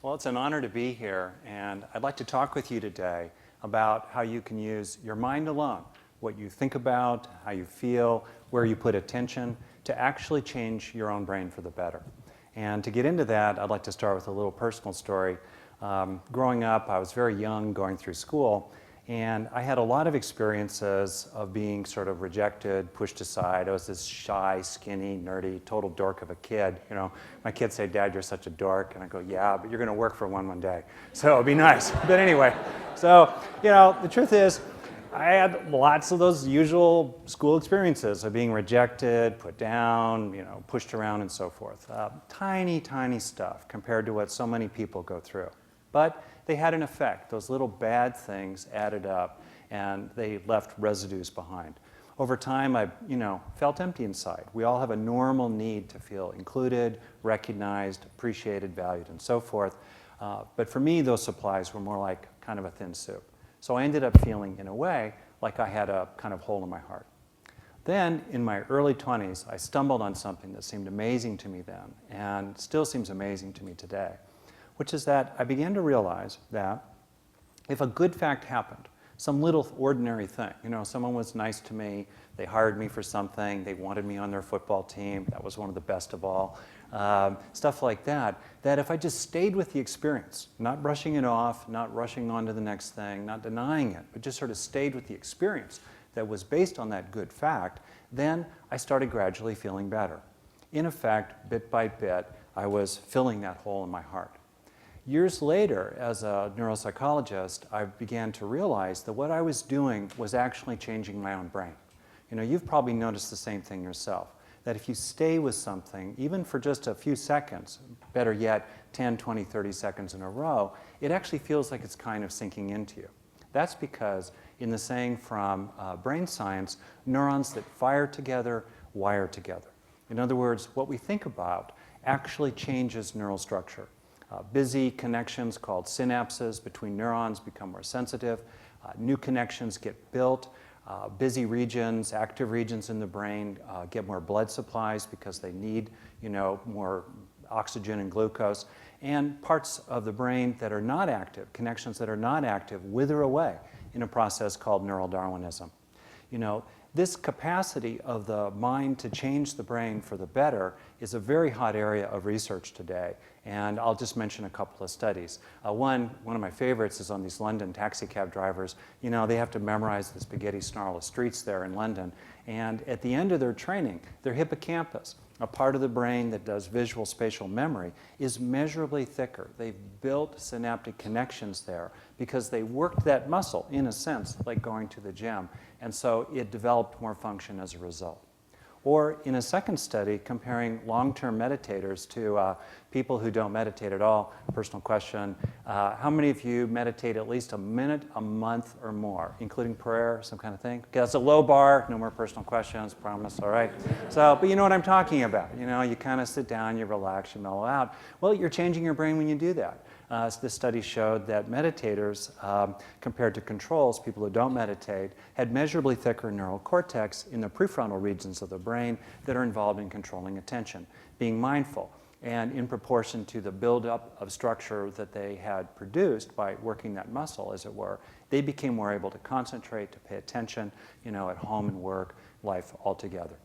Well, it's an honor to be here, and I'd like to talk with you today about how you can use your mind alone, what you think about, how you feel, where you put attention, to actually change your own brain for the better. And to get into that, I'd like to start with a little personal story. Growing up, I was very young, going through school, and I had a lot of experiences of being sort of rejected, pushed aside. I was this shy, skinny, nerdy, total dork of a kid. You know, my kids say, "Dad, you're such a dork." And I go, "Yeah, but you're going to work for one day. So it'd be nice." But anyway, so, the truth is, I had lots of those usual school experiences of being rejected, put down, pushed around and so forth. Tiny, tiny stuff compared to what so many people go through. But they had an effect. Those little bad things added up, and they left residues behind. Over time, I, felt empty inside. We all have a normal need to feel included, recognized, appreciated, valued, and so forth. But for me, those supplies were more like kind of a thin soup. So I ended up feeling, in a way, like I had a kind of hole in my heart. Then, in my early 20s, I stumbled on something that seemed amazing to me then, and still seems amazing to me today, which is that I began to realize that if a good fact happened, some little ordinary thing, someone was nice to me, they hired me for something, they wanted me on their football team, that was one of the best of all, stuff like that, that if I just stayed with the experience, not brushing it off, not rushing on to the next thing, not denying it, but just sort of stayed with the experience that was based on that good fact, then I started gradually feeling better. In effect, bit by bit, I was filling that hole in my heart. Years later, as a neuropsychologist, I began to realize that what I was doing was actually changing my own brain. You've probably noticed the same thing yourself, that if you stay with something, even for just a few seconds, better yet, 10, 20, 30 seconds in a row, it actually feels like it's kind of sinking into you. That's because, in the saying from brain science, neurons that fire together wire together. In other words, what we think about actually changes neural structure. Busy connections called synapses between neurons become more sensitive. New connections get built. Busy regions, active regions in the brain get more blood supplies because they need, more oxygen and glucose. And parts of the brain that are not active, connections that are not active, wither away in a process called neural Darwinism. This capacity of the mind to change the brain for the better is a very hot area of research today, and I'll just mention a couple of studies. One of my favorites is on these London taxi cab drivers. They have to memorize the spaghetti snarl of streets there in London, and at the end of their training, their hippocampus, a part of the brain that does visual spatial memory, is measurably thicker. They've built synaptic connections there because they worked that muscle, in a sense, like going to the gym, and so it developed more function as a result. Or in a second study, comparing long-term meditators to people who don't meditate at all, personal question, how many of you meditate at least a minute a month or more, including prayer, some kind of thing? Okay, that's a low bar, no more personal questions, promise, all right? So, but you know what I'm talking about. You kind of sit down, you relax, you mellow out. Well, you're changing your brain when you do that. This study showed that meditators, compared to controls, people who don't meditate, had measurably thicker neural cortex in the prefrontal regions of the brain that are involved in controlling attention, being mindful. And in proportion to the buildup of structure that they had produced by working that muscle, as it were, they became more able to concentrate, to pay attention, at home and work, life altogether.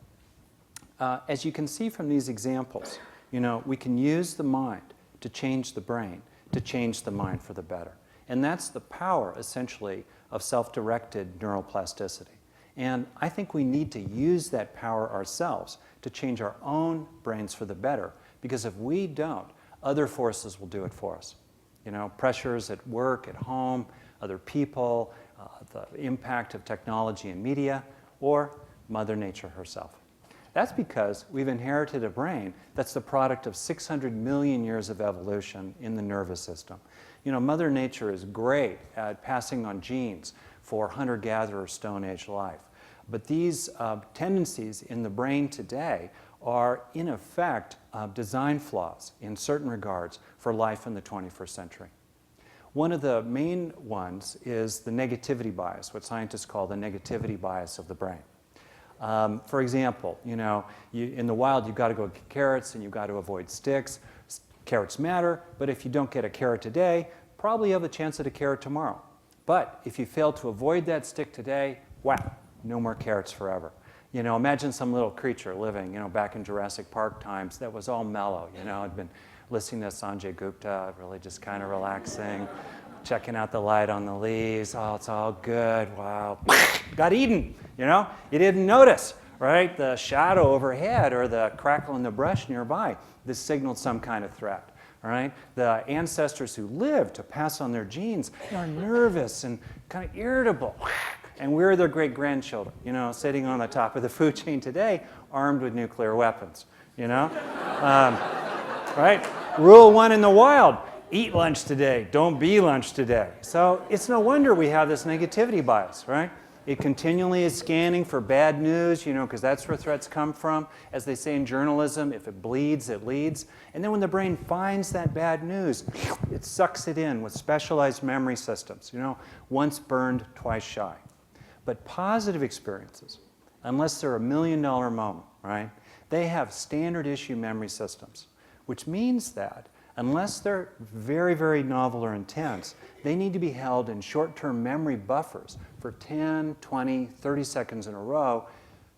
As you can see from these examples, we can use the mind to change the brain, to change the mind for the better. And that's the power, essentially, of self-directed neuroplasticity. And I think we need to use that power ourselves to change our own brains for the better, because if we don't, other forces will do it for us. Pressures at work, at home, other people, the impact of technology and media, or Mother Nature herself. That's because we've inherited a brain that's the product of 600 million years of evolution in the nervous system. Mother Nature is great at passing on genes for hunter-gatherer Stone Age life. But these tendencies in the brain today are, in effect, design flaws in certain regards for life in the 21st century. One of the main ones is the negativity bias, what scientists call the negativity bias of the brain. For example, in the wild, you've got to go get carrots and you've got to avoid sticks. Carrots matter, but if you don't get a carrot today, probably you have a chance at a carrot tomorrow. But if you fail to avoid that stick today, wow, no more carrots forever. You know, imagine some little creature living, you know, back in Jurassic Park times that was all mellow, you know, had been listening to Sanjay Gupta, really just kind of relaxing, checking out the light on the leaves. Oh, it's all good. Wow. Got eaten, you know? You didn't notice, right? The shadow overhead or the crackle in the brush nearby. This signaled some kind of threat, all right? The ancestors who lived to pass on their genes are nervous and kind of irritable. And we're their great-grandchildren, you know, sitting on the top of the food chain today, armed with nuclear weapons, you know? Right? Rule 1 in the wild, eat lunch today, don't be lunch today. So it's no wonder we have this negativity bias, right? It continually is scanning for bad news, you know, because that's where threats come from. As they say in journalism, if it bleeds, it leads. And then when the brain finds that bad news, it sucks it in with specialized memory systems, you know, once burned, twice shy. But positive experiences, unless they're a $1 million moment, right, they have standard issue memory systems, which means that unless they're very, very novel or intense, they need to be held in short-term memory buffers for 10, 20, 30 seconds in a row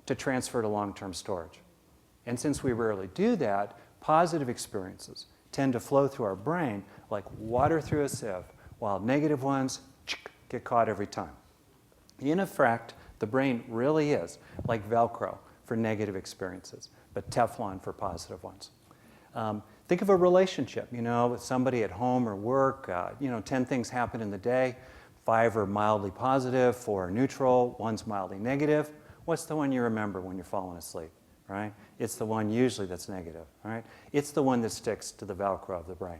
to transfer to long-term storage. And since we rarely do that, positive experiences tend to flow through our brain like water through a sieve, while negative ones get caught every time. In effect, the brain really is like Velcro for negative experiences, but Teflon for positive ones. Think of a relationship, you know, with somebody at home or work. 10 things happen in the day. 5 are mildly positive, 4 are neutral, 1's mildly negative. What's the one you remember when you're falling asleep, right? It's the one usually that's negative, right? It's the one that sticks to the Velcro of the brain.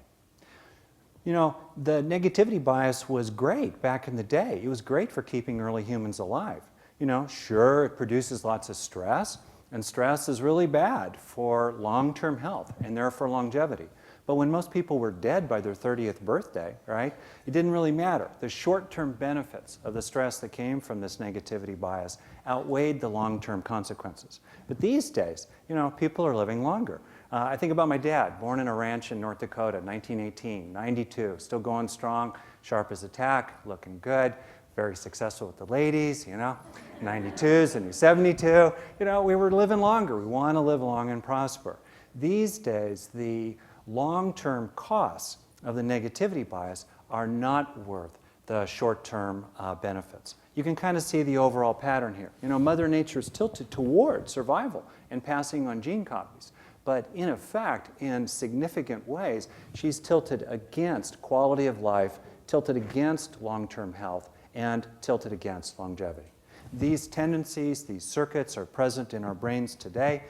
You know, the negativity bias was great back in the day. It was great for keeping early humans alive. You know, sure, it produces lots of stress, and stress is really bad for long-term health and therefore longevity. But when most people were dead by their 30th birthday, right, it didn't really matter. The short-term benefits of the stress that came from this negativity bias outweighed the long-term consequences. But these days, you know, people are living longer. I think about my dad, born in a ranch in North Dakota, 1918, 92, still going strong, sharp as a tack, looking good, very successful with the ladies, you know, 92s and he's 72. You know, we were living longer. We want to live long and prosper. These days, the long-term costs of the negativity bias are not worth the short-term benefits. You can kind of see the overall pattern here. You know, Mother Nature is tilted toward survival and passing on gene copies. But in effect, in significant ways, she's tilted against quality of life, tilted against long-term health, and tilted against longevity. These tendencies, these circuits are present in our brains today.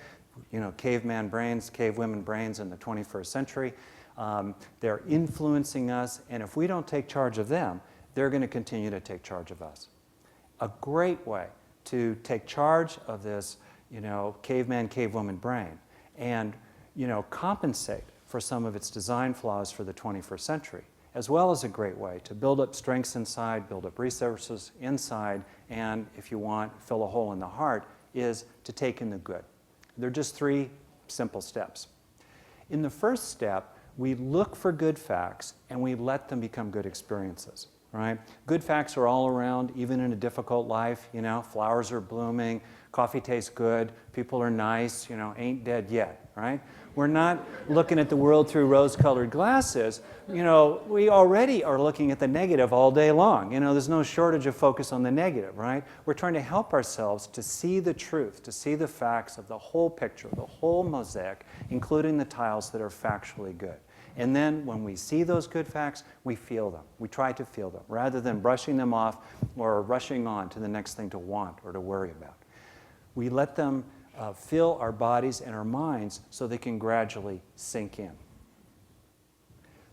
You know, caveman brains, cave women brains in the 21st century. They're influencing us, and if we don't take charge of them, they're going to continue to take charge of us. A great way to take charge of this, you know, caveman, cave woman brain and, you know, compensate for some of its design flaws for the 21st century, as well as a great way to build up strengths inside, build up resources inside, and if you want, fill a hole in the heart, is to take in the good. They're just 3 simple steps. In the first step, we look for good facts and we let them become good experiences, right? Good facts are all around, even in a difficult life, you know, flowers are blooming, coffee tastes good, people are nice, you know, ain't dead yet, right? We're not looking at the world through rose-colored glasses. You know, we already are looking at the negative all day long. You know, there's no shortage of focus on the negative, right? We're trying to help ourselves to see the truth, to see the facts of the whole picture, the whole mosaic, including the tiles that are factually good. And then when we see those good facts, we feel them. We try to feel them, rather than brushing them off or rushing on to the next thing to want or to worry about. We let them fill our bodies and our minds so they can gradually sink in.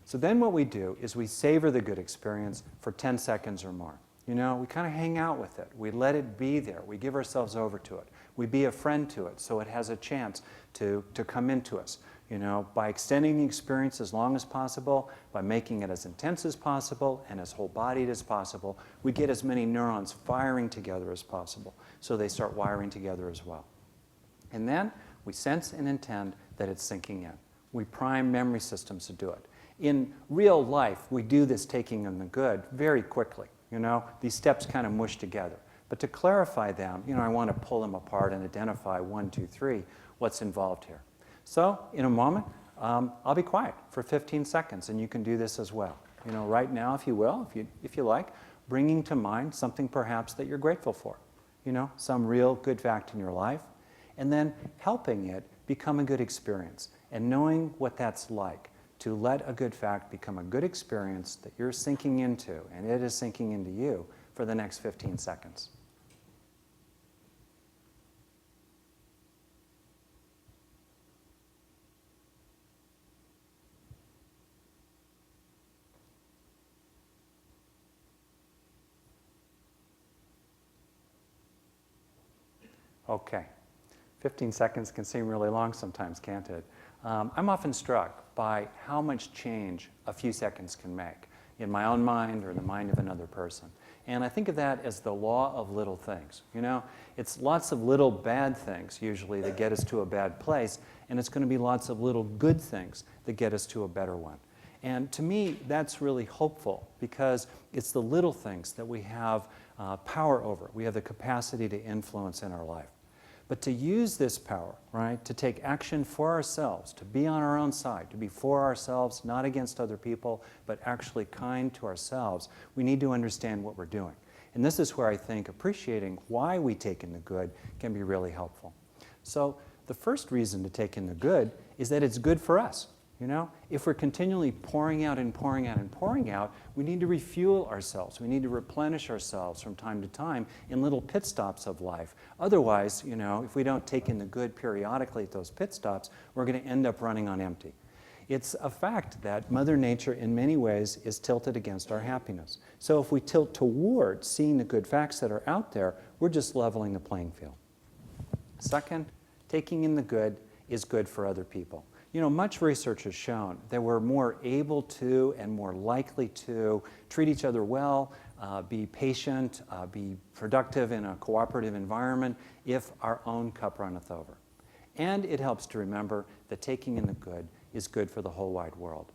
So then what we do is we savor the good experience for 10 seconds or more. You know, we kind of hang out with it. We let it be there. We give ourselves over to it. We be a friend to it so it has a chance to come into us. You know, by extending the experience as long as possible, by making it as intense as possible and as whole-bodied as possible, we get as many neurons firing together as possible, so they start wiring together as well. And then we sense and intend that it's sinking in. We prime memory systems to do it. In real life, we do this taking in the good very quickly. These steps kind of mush together. But to clarify them, I want to pull them apart and identify 1, 2, 3, what's involved here. So in a moment, I'll be quiet for 15 seconds, and you can do this as well. Right now, if you will, if you like, bringing to mind something perhaps that you're grateful for. Some real good fact in your life, and then helping it become a good experience, and knowing what that's like to let a good fact become a good experience that you're sinking into, and it is sinking into you for the next 15 seconds. Okay. 15 seconds can seem really long sometimes, can't it? I'm often struck by how much change a few seconds can make in my own mind or the mind of another person. And I think of that as the law of little things. It's lots of little bad things usually that get us to a bad place, and it's going to be lots of little good things that get us to a better one. And to me, that's really hopeful because it's the little things that we have power over. We have the capacity to influence in our life. But to use this power, right, to take action for ourselves, to be on our own side, to be for ourselves, not against other people, but actually kind to ourselves, we need to understand what we're doing. And this is where I think appreciating why we take in the good can be really helpful. So the first reason to take in the good is that it's good for us. If we're continually pouring out and pouring out and pouring out, we need to refuel ourselves. We need to replenish ourselves from time to time in little pit stops of life. Otherwise, if we don't take in the good periodically at those pit stops, we're going to end up running on empty. It's a fact that Mother Nature, in many ways, is tilted against our happiness. So if we tilt towards seeing the good facts that are out there, we're just leveling the playing field. Second, taking in the good is good for other people. Much research has shown that we're more able to and more likely to treat each other well, be patient, be productive in a cooperative environment if our own cup runneth over. And it helps to remember that taking in the good is good for the whole wide world.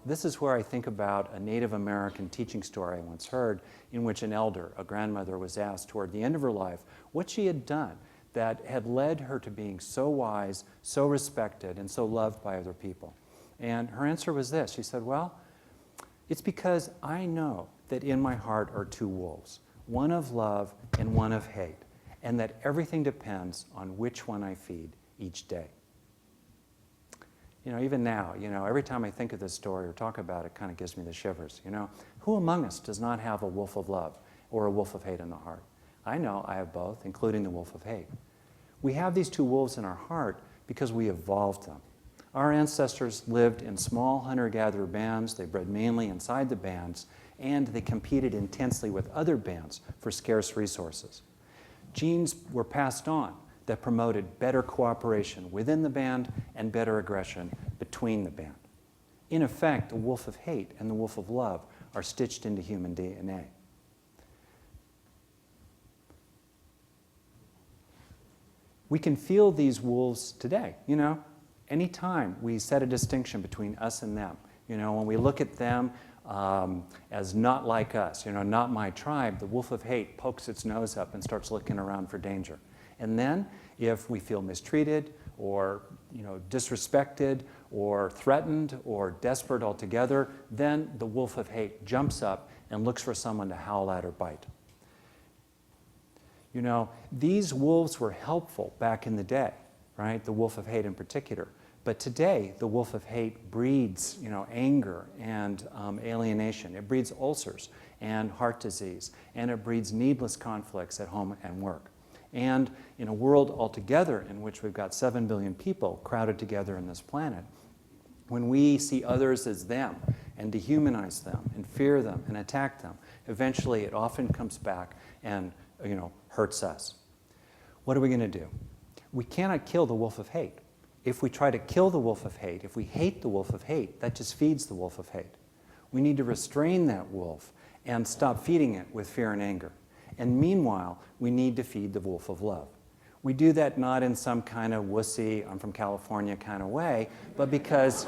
This is where I think about a Native American teaching story I once heard in which an elder, a grandmother, was asked toward the end of her life what she had done that had led her to being so wise, so respected, and so loved by other people. And her answer was this. She said, well, it's because I know that in my heart are two wolves, one of love and one of hate, and that everything depends on which one I feed each day. Even now, every time I think of this story or talk about it, it kind of gives me the shivers. Who among us does not have a wolf of love or a wolf of hate in the heart? I know I have both, including the wolf of hate. We have these two wolves in our heart because we evolved them. Our ancestors lived in small hunter-gatherer bands. They bred mainly inside the bands, and they competed intensely with other bands for scarce resources. Genes were passed on that promoted better cooperation within the band and better aggression between the band. In effect, the wolf of hate and the wolf of love are stitched into human DNA. We can feel these wolves today, Anytime we set a distinction between us and them, when we look at them as not like us, not my tribe, the wolf of hate pokes its nose up and starts looking around for danger. And then if we feel mistreated or disrespected or threatened or desperate altogether, then the wolf of hate jumps up and looks for someone to howl at or bite. These wolves were helpful back in the day, right? The wolf of hate in particular. But today, the wolf of hate breeds, anger and alienation. It breeds ulcers and heart disease, and it breeds needless conflicts at home and work. And in a world altogether in which we've got 7 billion people crowded together on this planet, when we see others as them and dehumanize them and fear them and attack them, eventually it often comes back and hurts us. What are we going to do? We cannot kill the wolf of hate. If we try to kill the wolf of hate, if we hate the wolf of hate, that just feeds the wolf of hate. We need to restrain that wolf and stop feeding it with fear and anger. And meanwhile, we need to feed the wolf of love. We do that not in some kind of wussy, I'm from California kind of way, but because,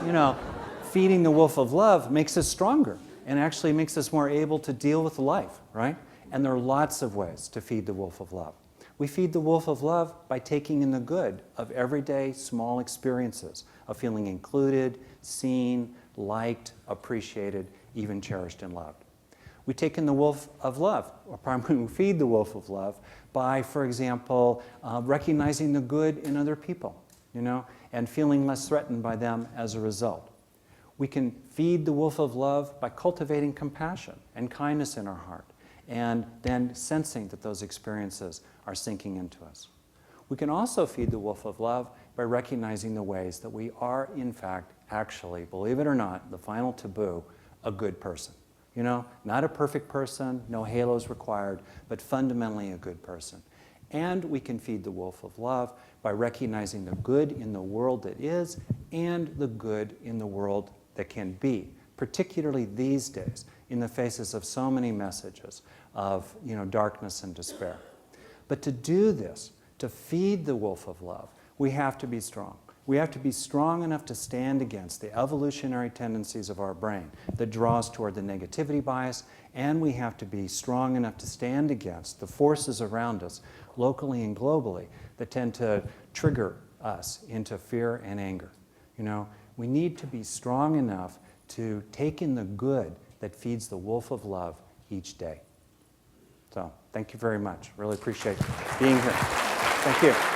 feeding the wolf of love makes us stronger and actually makes us more able to deal with life, right? And there are lots of ways to feed the wolf of love. We feed the wolf of love by taking in the good of everyday small experiences of feeling included, seen, liked, appreciated, even cherished and loved. We take in the wolf of love, or primarily we feed the wolf of love by, for example, recognizing the good in other people, and feeling less threatened by them as a result. We can feed the wolf of love by cultivating compassion and kindness in our heart, and then sensing that those experiences are sinking into us. We can also feed the wolf of love by recognizing the ways that we are, in fact, actually, believe it or not, the final taboo, a good person. Not a perfect person, no halos required, but fundamentally a good person. And we can feed the wolf of love by recognizing the good in the world that is and the good in the world that can be, particularly these days, in the faces of so many messages of darkness and despair. But to do this, to feed the wolf of love, we have to be strong. We have to be strong enough to stand against the evolutionary tendencies of our brain that draws toward the negativity bias, and we have to be strong enough to stand against the forces around us, locally and globally, that tend to trigger us into fear and anger. We need to be strong enough to take in the good that feeds the wolf of love each day. So, thank you very much. Really appreciate being here. Thank you.